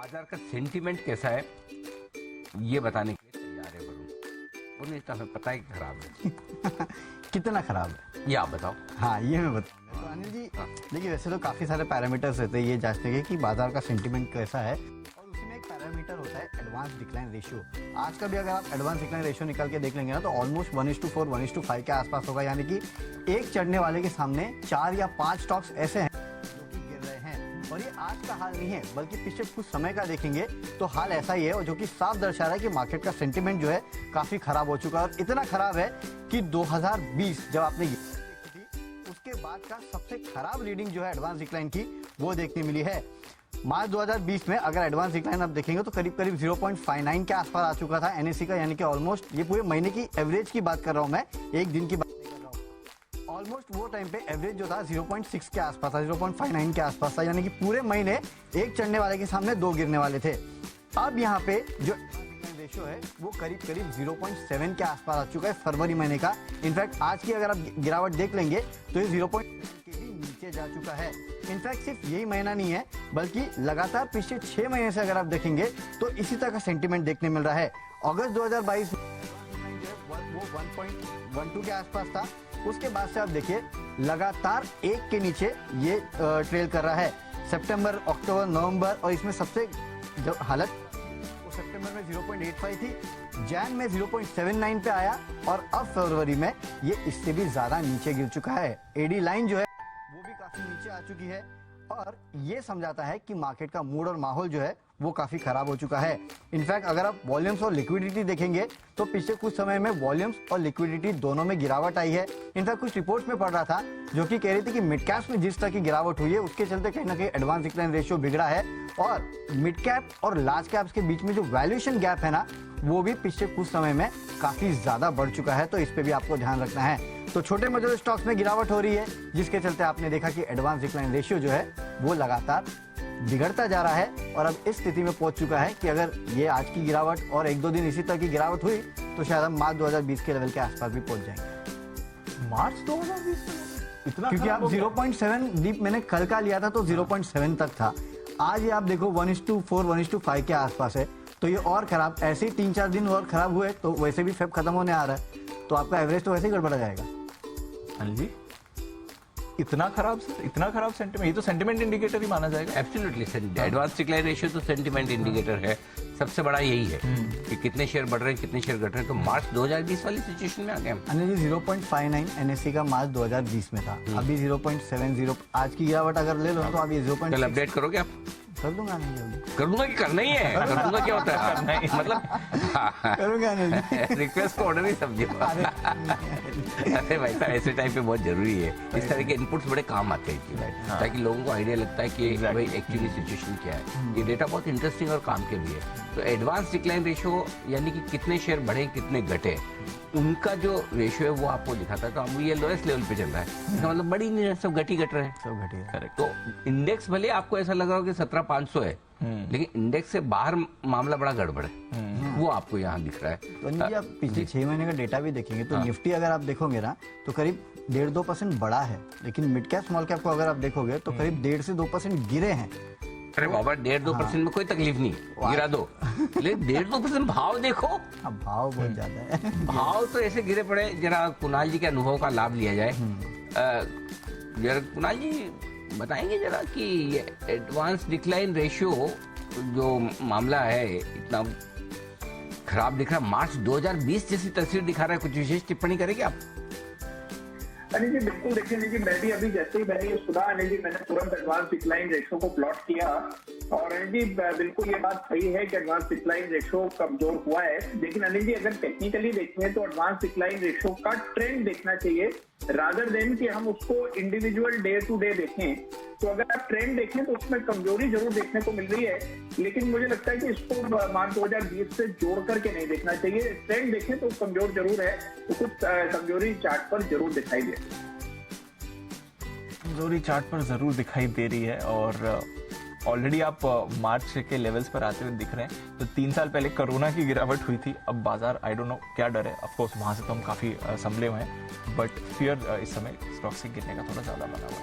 बाजार का सेंटीमेंट कैसा है ये बताने के लिए तैयार है वरुण। इसका हमें पता है कि खराब है। कितना खराब है ये आप बताओ। हाँ, ये मैं बताऊंगा। तो अनिल जी देखिए, वैसे तो काफी सारे पैरामीटर्स रहते हैं ये जांचने के कि बाजार का सेंटीमेंट कैसा है, और उसी में एक पैरामीटर होता है एडवांस डिक्लाइन रेशियो। आज का भी अगर आप एडवांस डिक्लाइन रेशियो निकाल के देख लेंगे ना, तो ऑलमोस्ट 1:4 1:5 के आसपास होगा। यानी कि एक चढ़ने वाले के सामने 4 या 5 स्टॉक्स ऐसे हैं जो कि गिर रहे हैं। और ये आज का हाल नहीं है, बल्कि पिछले कुछ समय का देखेंगे तो हाल ऐसा ही है, और जो कि साफ दर्शा रहा है कि मार्केट का सेंटीमेंट जो है काफी खराब हो चुका है। और इतना खराब है कि 2020 जब आपने देखी थी उसके बाद का सबसे खराब रीडिंग जो है एडवांस डिक्लाइन की वो देखने मिली है। मार्च 2020 में अगर एडवांस डिक्लाइन आप देखेंगे तो करीब करीब 0.59 के आसपास आ चुका था एनएससी का। यानी कि ऑलमोस्ट, ये पूरे महीने की एवरेज की बात कर रहा हूं मैं, एक दिन की बात नहीं कर रहा हूं। ऑलमोस्ट वो टाइम पे एवरेज जो था 0.6 के आसपास था, 0.59 के आसपास था। यानी कि पूरे महीने एक चढ़ने वाले के सामने 2 गिरने वाले थे। अब यहाँ पे जो रेशियो है वो करीब करीब 0.7 के आसपास आ चुका है फरवरी महीने का। इनफैक्ट आज की अगर आप गिरावट देख लेंगे तो ये 0.7 के भी नीचे जा चुका है। इनफैक्ट सिर्फ यही महीना नहीं है, बल्कि लगातार पिछले 6 महीने से अगर आप देखेंगे तो इसी तरह का सेंटीमेंट देखने मिल रहा है। अगस्त 2022 वो 1.12 के आसपास था। उसके बाद से आप देखिए लगातार 1 के नीचे ये ट्रेल कर रहा है। सितंबर, अक्टूबर, नवंबर, और इसमें सबसे जो हालत वो सितंबर में 0.85 थी, जैन में 0.79 पे आया, और अब फरवरी में ये इससे भी ज्यादा नीचे गिर चुका है। एडी लाइन जो है वो भी काफी नीचे आ चुकी है, और ये समझाता है कि मार्केट का मूड और माहौल जो है वो काफी खराब हो चुका है। इनफैक्ट अगर आप वॉल्यूम्स और लिक्विडिटी देखेंगे तो पिछले कुछ समय में वॉल्यूम्स और लिक्विडिटी दोनों में गिरावट आई है। इनफैक्ट कुछ रिपोर्ट्स में पढ़ रहा था जो कि कह रही थी कि मिड कैप्स में जिस तरह की गिरावट हुई है उसके चलते कहीं ना कहीं एडवांस डिक्लाइन रेशियो बिगड़ा है, और मिड कैप और लार्ज कैप्स के बीच में जो वैल्यूएशन गैप है ना, वो भी पिछले कुछ समय में काफी ज्यादा बढ़ चुका है। तो इस पे भी आपको ध्यान रखना है। तो छोटे मजदूर स्टॉक्स में गिरावट हो रही है, जिसके चलते आपने देखा कि एडवांस डिक्लाइन रेशियो जो है वो लगातार बिगड़ता जा रहा है, और अब इस स्थिति में पहुंच चुका है कि अगर ये आज की गिरावट और 1-2 दिन इसी तरह की गिरावट हुई तो शायद हम मार्च 2020 के लेवल के आसपास भी पहुंच जाएंगे। मार्च 2020 इतना, क्योंकि आप 0.7 डीप मैंने कल का लिया था तो 0.7 तक था। आज ये आप देखो 1:4 1:5 के आसपास है। तो ये और खराब, ऐसे ही 3-4 दिन और खराब हुए तो वैसे भी फेब खत्म होने आ रहा है, तो आपका एवरेज तो वैसे ही गड़बड़ा जाएगा। अनिल जी, इतना खराब सेंटीमेंट, ये तो सेंटीमेंट इंडिकेटर ही माना जाएगा। एब्सोल्युटली, एडवांस डिक्लाइन रेशियो तो सेंटीमेंट इंडिकेटर है। सबसे बड़ा यही है कि कितने शेयर बढ़ रहे हैं, कितने शेयर घट रहे हैं। तो मार्च 2020 वाली सिचुएशन में आ गए हम। अनिल जी, 0.59 एनएससी का मार्च 2020 में था, अभी 0.70। आज की गिरावट अगर ले लो तो अभी 0.6। कल अपडेट करोगे आप? कर दूंगा अनिल जी। कर दूंगा कि करना ही है? कर दूंगा क्या होता है? करना ही मतलब करूंगा अनिल जी। रिक्वेस्ट को ऑर्डर ही समझिए। अरे भाई साहब, ऐसे टाइम पे बहुत जरूरी है। इस तरह के इनपुट्स बड़े काम आते हैं ताकि लोगों को आइडिया लगता है कि भाई एक्चुअली सिचुएशन क्या है। ये डेटा बहुत इंटरेस्टिंग और काम के भी है। तो एडवांस डिक्लाइन रेशियो यानी कि कितने शेयर बढ़े कितने घटे, उनका जो रेशियो है वो आपको दिखाता है। तो अब ये लोएस्ट लेवल पे चल रहा है, इसका मतलब बड़ी नहीं है, सब घटी घट रहे हैं, सब घटी है। करेक्ट। तो इंडेक्स भले आपको ऐसा लग रहा हो कि 17,500 है, लेकिन इंडेक्स से बाहर मामला बड़ा गड़बड़ है, वो आपको यहाँ दिख रहा है। तो अनिल जी, आप पिछले 6 महीने का डेटा भी देखेंगे तो निफ्टी अगर आप देखोगे ना तो करीब 1.5-2% बढ़ा है, लेकिन मिड कैप स्मॉल कैप को अगर आप देखोगे तो करीब 1.5 से 2% गिरे हैं। अरे बाबा, 1.5-2% में कोई तकलीफ नहीं, गिरा दो, लेकिन 1.5-2% भाव देखो। अब भाव बहुत ज्यादा है। भाव तो ऐसे गिरे पड़े। जरा कुणाल जी के अनुभव का लाभ लिया जाए। जरा कुणाल जी बताएंगे जरा कि ये एडवांस डिक्लाइन रेशियो जो मामला है इतना खराब दिख रहा है, मार्च 2020 जैसी तस्वीर दिखा रहा है, कुछ विशेष टिप्पणी करेंगे आप? अनिल जी बिल्कुल, देखिए अनिल जी, मैं भी अभी जैसे ही मैंने ये सुना अनिल जी, मैंने तुरंत एडवांस डिक्लाइन रेशियो को प्लॉट किया, और अनिल जी बिल्कुल ये बात सही है कि एडवांस डिक्लाइन रेशियो कमजोर हुआ है। लेकिन अनिल जी अगर टेक्निकली देखें तो एडवांस डिक्लाइन रेशियो का ट्रेंड देखना चाहिए, रादर देन कि हम उसको इंडिविजुअल डे टू डे देखें। तो अगर आप ट्रेंड देखें तो उसमें कमजोरी जरूर देखने को मिल रही है, लेकिन मुझे लगता है कि इसको मार्च 2020 से जोड़ करके नहीं देखना चाहिए। ट्रेंड देखें तो कमजोर जरूर है, तो कुछ कमजोरी चार्ट पर जरूर दिखाई दे, कमजोरी चार्ट पर जरूर दिखाई दे रही है। और ऑलरेडी आप मार्च के लेवल्स पर आते हुए दिख रहे हैं। तो 3 साल पहले कोरोना की गिरावट हुई थी, अब बाजार आई डोंट नो क्या डर है, ऑफ कोर्स वहां से तो हम काफी संभले हुए हैं, बट फियर इस समय स्टॉक से गिरने का थोड़ा ज्यादा बना हुआ है।